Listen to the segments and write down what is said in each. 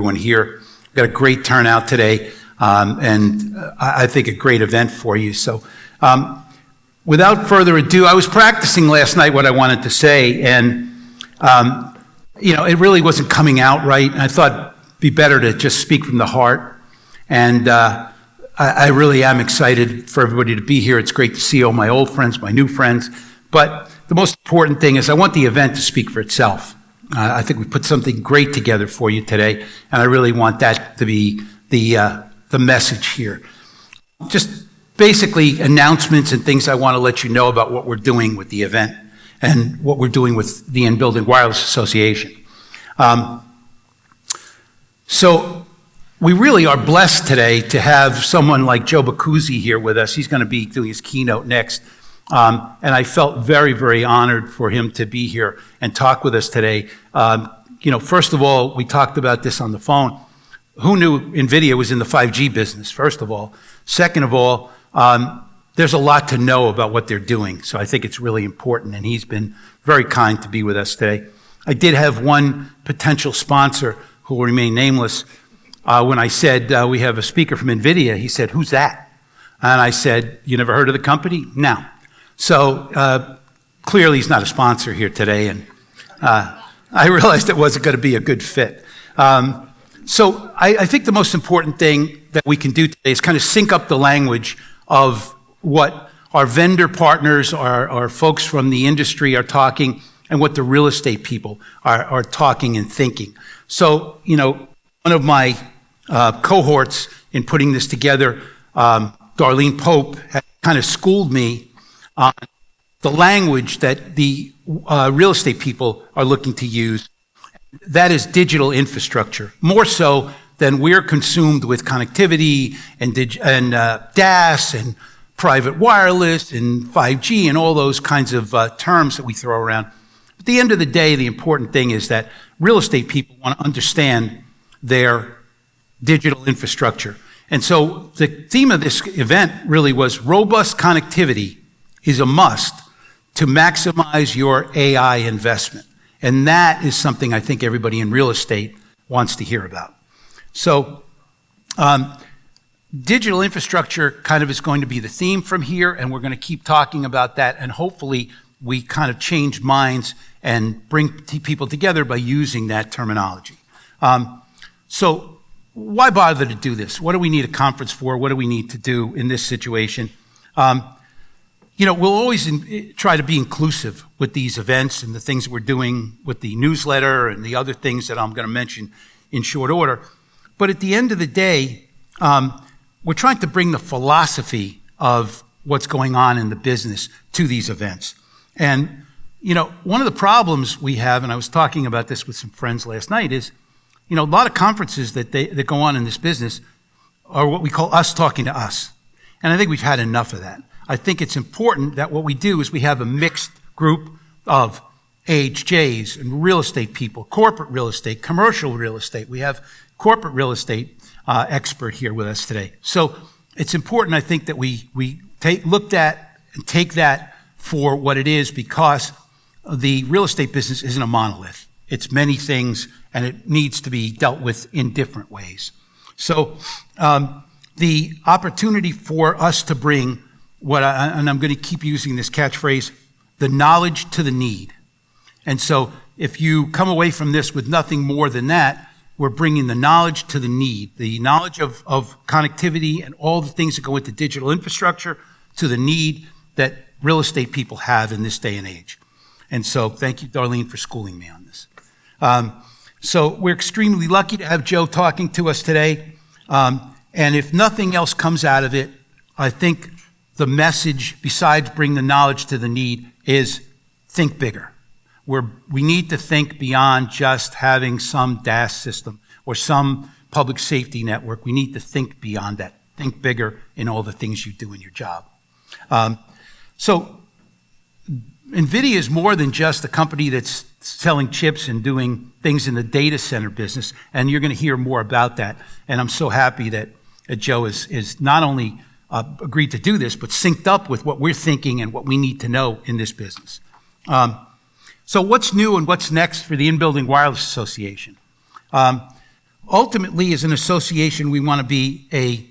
everyone here. We've got a great turnout today, and I think a great event for you. So without further ado, I was practicing last night what I wanted to say, and it really wasn't coming out right. And I thought it'd be better to just speak from the heart. And I really am excited for everybody to be here. It's great to see all my old friends, my new friends. But the most important thing is I want the event to speak for itself. I think we put something great together for you today, and I really want that to be the message here. Just basically announcements and things I want to let you know about what we're doing with the event and what we're doing with the Inbuilding Wireless Association. So we really are blessed today to have someone like Joe Bacuzzi here with us. He's going to be doing his keynote next. And I felt very, very honored for him to be here and talk with us today. First of all, we talked about this on the phone. Who knew NVIDIA was in the 5G business, first of all? Second of all, there's a lot to know about what they're doing. So I think it's really important, and he's been very kind to be with us today. I did have one potential sponsor who will remain nameless. When I said we have a speaker from NVIDIA, he said, "Who's that?" And I said, "You never heard of the company?" No. So clearly he's not a sponsor here today, and I realized it wasn't going to be a good fit. So I think the most important thing that we can do today is kind of sync up the language of what our vendor partners, our folks from the industry are talking, and what the real estate people are talking and thinking. So, one of my cohorts in putting this together, Darlene Pope, had kind of schooled me on the language that the real estate people are looking to use. That is digital infrastructure, more so than we're consumed with connectivity and DAS and private wireless and 5G and all those kinds of terms that we throw around. At the end of the day, the important thing is that real estate people want to understand their digital infrastructure. And so the theme of this event really was robust connectivity is a must to maximize your AI investment. And that is something I think everybody in real estate wants to hear about. So digital infrastructure kind of is going to be the theme from here, and we're going to keep talking about that, and hopefully we kind of change minds and bring people together by using that terminology. So why bother to do this? What do we need a conference for? What do we need to do in this situation? We'll always try to be inclusive with these events and the things we're doing with the newsletter and the other things that I'm going to mention in short order. But at the end of the day, we're trying to bring the philosophy of what's going on in the business to these events. And, one of the problems we have, and I was talking about this with some friends last night, is, a lot of conferences that go on in this business are what we call us talking to us. And I think we've had enough of that. I think it's important that what we do is we have a mixed group of AHJs and real estate people, corporate real estate, commercial real estate. We have corporate real estate expert here with us today. So it's important, I think, that we look at and take that for what it is, because the real estate business isn't a monolith. It's many things, and it needs to be dealt with in different ways. So the opportunity for us to bring and I'm going to keep using this catchphrase, the knowledge to the need. And so if you come away from this with nothing more than that, we're bringing the knowledge to the need, the knowledge of connectivity and all the things that go into digital infrastructure to the need that real estate people have in this day and age. And so thank you, Darlene, for schooling me on this. So we're extremely lucky to have Joe talking to us today. And if nothing else comes out of it, I think the message, besides bring the knowledge to the need, is think bigger. We need to think beyond just having some DAS system or some public safety network. We need to think beyond that. Think bigger in all the things you do in your job. So NVIDIA is more than just a company that's selling chips and doing things in the data center business, and you're going to hear more about that. And I'm so happy that Joe is not only agreed to do this, but synced up with what we're thinking and what we need to know in this business. So what's new and what's next for the Inbuilding Wireless Association? ultimately, as an association, we want to be a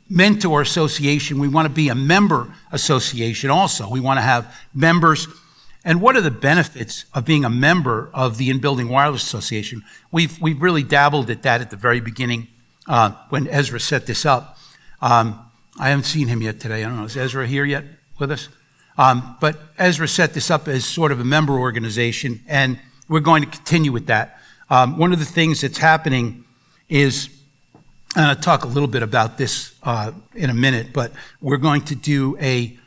mentor association. We want to be a member association also. We want to have members. And what are the benefits of being a member of the Inbuilding Wireless Association? We've really dabbled at that at the very beginning when Ezra set this up. I haven't seen him yet today. I don't know, is Ezra here yet with us? But Ezra set this up as sort of a member organization, and we're going to continue with that. One of the things that's happening is, and I'll talk a little bit about this in a minute, but we're going to do a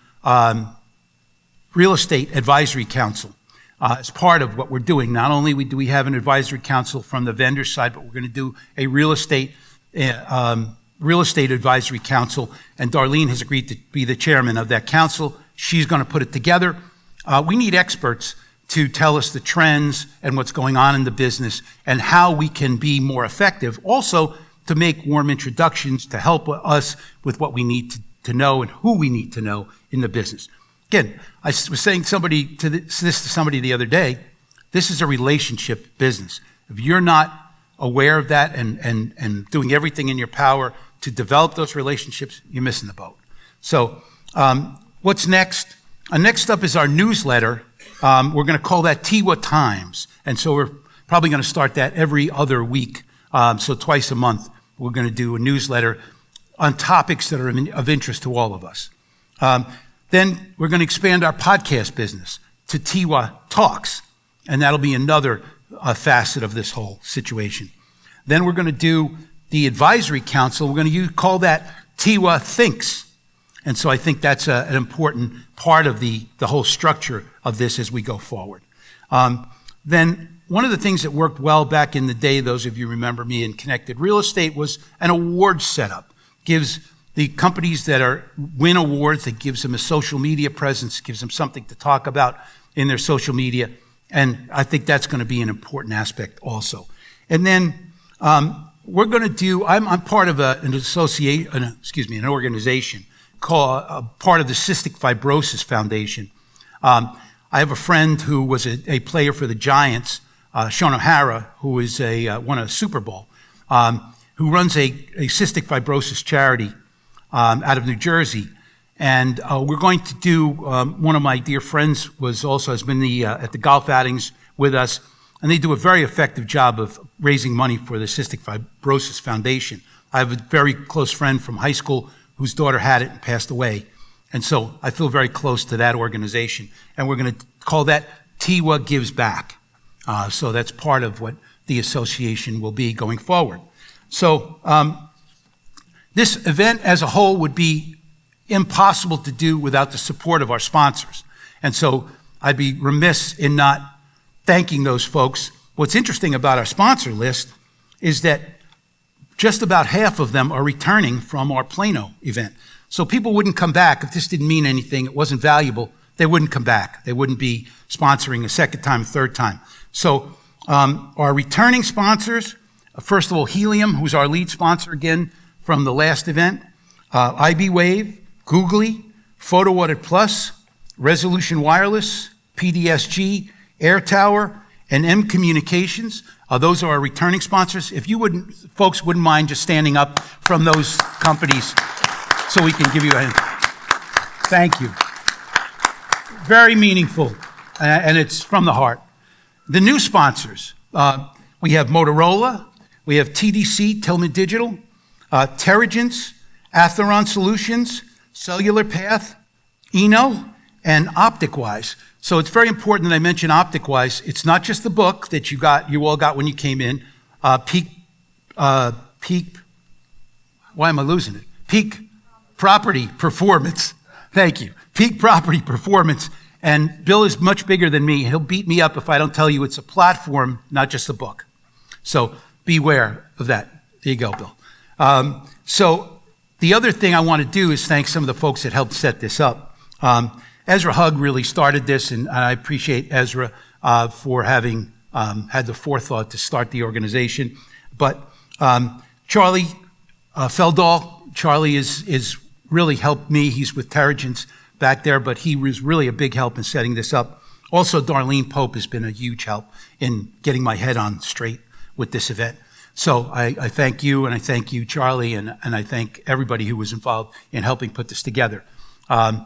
real estate advisory council as part of what we're doing. Not only do we have an advisory council from the vendor side, but we're going to do a real estate advisory council, and Darlene has agreed to be the chairman of that council. She's going to put it together. We need experts to tell us the trends and what's going on in the business and how we can be more effective. Also, to make warm introductions to help us with what we need to know and who we need to know in the business. Again, I was saying this to somebody the other day, this is a relationship business. If you're not aware of that and doing everything in your power to develop those relationships, you're missing the boat. So what's next? Next up is our newsletter. We're going to call that TIWA Times. And so we're probably going to start that every other week. So twice a month, we're going to do a newsletter on topics that are of interest to all of us. Then we're going to expand our podcast business to TIWA Talks, and that'll be another facet of this whole situation. Then we're going to do the advisory council. We're going to call that TIWA Thinks. And so I think that's an important part of the whole structure of this as we go forward. Then one of the things that worked well back in the day, those of you remember me in Connected Real Estate, was an award setup. Gives the companies that win awards, that gives them a social media presence, gives them something to talk about in their social media. And I think that's going to be an important aspect also. And then we're going to do, I'm part of an organization called part of the Cystic Fibrosis Foundation. I have a friend who was a player for the Giants, Sean O'Hara, who won a Super Bowl, who runs a cystic fibrosis charity out of New Jersey. And we're going to do, one of my dear friends has been at the golf outings with us, and they do a very effective job of raising money for the Cystic Fibrosis Foundation. I have a very close friend from high school whose daughter had it and passed away. And so I feel very close to that organization. And we're going to call that TIWA Gives Back. So that's part of what the association will be going forward. So this event as a whole would be impossible to do without the support of our sponsors. And so I'd be remiss in not thanking those folks. What's interesting about our sponsor list is that just about half of them are returning from our Plano event. So people wouldn't come back if this didn't mean anything, it wasn't valuable, they wouldn't come back. They wouldn't be sponsoring a second time, third time. So our returning sponsors, first of all, Helium, who's our lead sponsor again from the last event, IB Wave, Googly, Photo Audit Plus, Resolution Wireless, PDSG, Air Tower, and M Communications. Those are our returning sponsors. If you folks wouldn't mind just standing up from those companies so we can give you a hand. Thank you. Very meaningful, and it's from the heart. The new sponsors, we have Motorola, we have TDC, Tillman Digital, Terragence, Atheron Solutions, Cellular Path, Eno, and OpticWise. So it's very important that I mention OpticWise. It's not just the book that you all got when you came in, Peak, why am I losing it? Peak Property Performance. Thank you. Peak Property Performance. And Bill is much bigger than me. He'll beat me up if I don't tell you it's a platform, not just a book. So beware of that. There you go, Bill. So the other thing I want to do is thank some of the folks that helped set this up. Ezra Hugg really started this, and I appreciate Ezra for having had the forethought to start the organization. But Charlie Feldall, Charlie is really helped me. He's with Terragence back there, but he was really a big help in setting this up. Also, Darlene Pope has been a huge help in getting my head on straight with this event. So I thank you, and I thank you, Charlie, and I thank everybody who was involved in helping put this together. I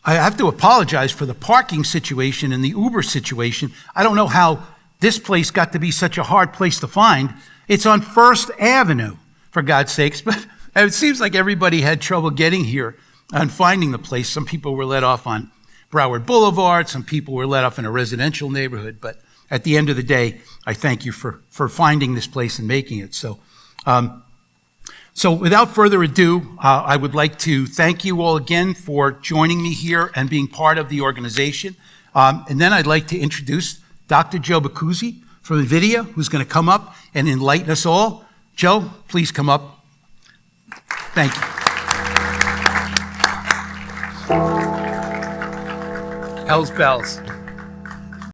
have to apologize for the parking situation and the Uber situation. I don't know how this place got to be such a hard place to find. It's on First Avenue, for God's sakes, but it seems like everybody had trouble getting here and finding the place. Some people were let off on Broward Boulevard, some people were let off in a residential neighborhood, but at the end of the day, I thank you for finding this place and making it. So without further ado, I would like to thank you all again for joining me here and being part of the organization. And then I'd like to introduce Dr. Joe Bacuzzi from NVIDIA, who's going to come up and enlighten us all. Joe, please come up. Thank you. Hell's bells.